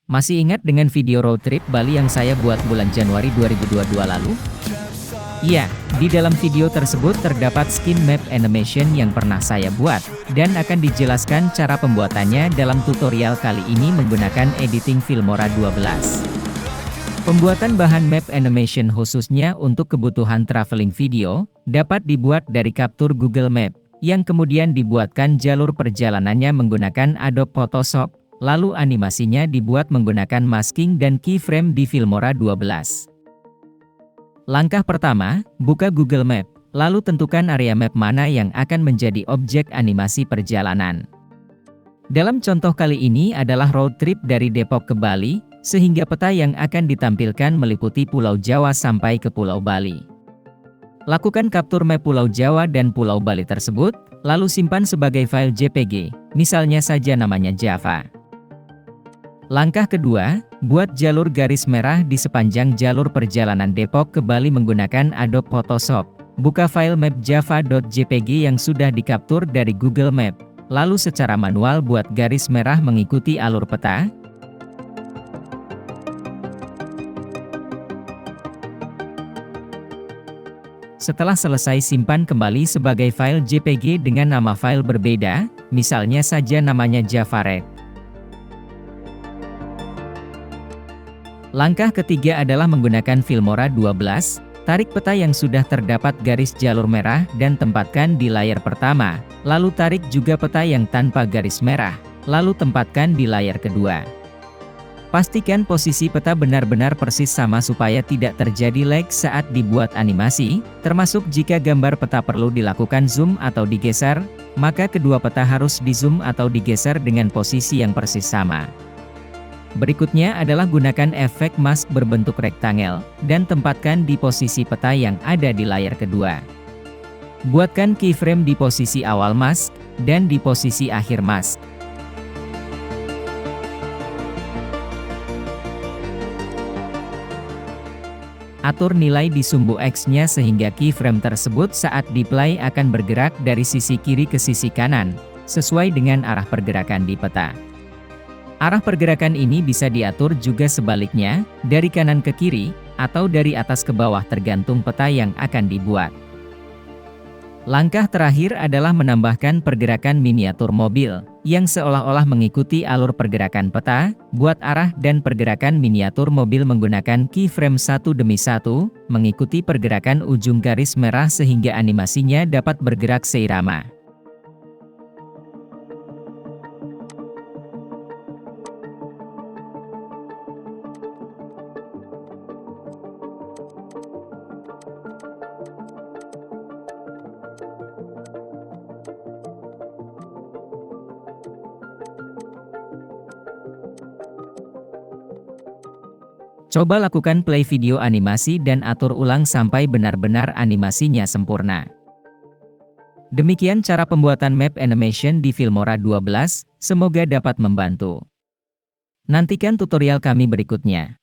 Masih ingat dengan video road trip Bali yang saya buat bulan Januari 2022 lalu? Iya, di dalam video tersebut terdapat skin map animation yang pernah saya buat, dan akan dijelaskan cara pembuatannya dalam tutorial kali ini menggunakan editing Filmora 12. Pembuatan bahan map animation khususnya untuk kebutuhan traveling video, dapat dibuat dari kaptur Google Map, yang kemudian dibuatkan jalur perjalanannya menggunakan Adobe Photoshop, lalu animasinya dibuat menggunakan masking dan keyframe di Filmora 12. Langkah pertama, buka Google Map, lalu tentukan area map mana yang akan menjadi objek animasi perjalanan. Dalam contoh kali ini adalah road trip dari Depok ke Bali, sehingga peta yang akan ditampilkan meliputi Pulau Jawa sampai ke Pulau Bali. Lakukan kaptur map Pulau Jawa dan Pulau Bali tersebut, lalu simpan sebagai file JPG, misalnya saja namanya Java. Langkah kedua, buat jalur garis merah di sepanjang jalur perjalanan Depok ke Bali menggunakan Adobe Photoshop. Buka file map java.jpg yang sudah dikaptur dari Google Map, lalu secara manual buat garis merah mengikuti alur peta. Setelah selesai simpan kembali sebagai file JPG dengan nama file berbeda, misalnya saja namanya Javaret. Langkah ketiga adalah menggunakan Filmora 12, tarik peta yang sudah terdapat garis jalur merah dan tempatkan di layar pertama, lalu tarik juga peta yang tanpa garis merah, lalu tempatkan di layar kedua. Pastikan posisi peta benar-benar persis sama supaya tidak terjadi lag saat dibuat animasi, termasuk jika gambar peta perlu dilakukan zoom atau digeser, maka kedua peta harus di zoom atau digeser dengan posisi yang persis sama. Berikutnya adalah gunakan efek mask berbentuk rektangel, dan tempatkan di posisi peta yang ada di layar kedua. Buatkan keyframe di posisi awal mask, dan di posisi akhir mask. Atur nilai di sumbu X-nya sehingga keyframe tersebut saat di-play akan bergerak dari sisi kiri ke sisi kanan, sesuai dengan arah pergerakan di peta. Arah pergerakan ini bisa diatur juga sebaliknya, dari kanan ke kiri, atau dari atas ke bawah tergantung peta yang akan dibuat. Langkah terakhir adalah menambahkan pergerakan miniatur mobil, yang seolah-olah mengikuti alur pergerakan peta. Buat arah dan pergerakan miniatur mobil menggunakan keyframe satu demi satu, mengikuti pergerakan ujung garis merah sehingga animasinya dapat bergerak seirama. Coba lakukan play video animasi dan atur ulang sampai benar-benar animasinya sempurna. Demikian cara pembuatan map animation di Filmora 12, semoga dapat membantu. Nantikan tutorial kami berikutnya.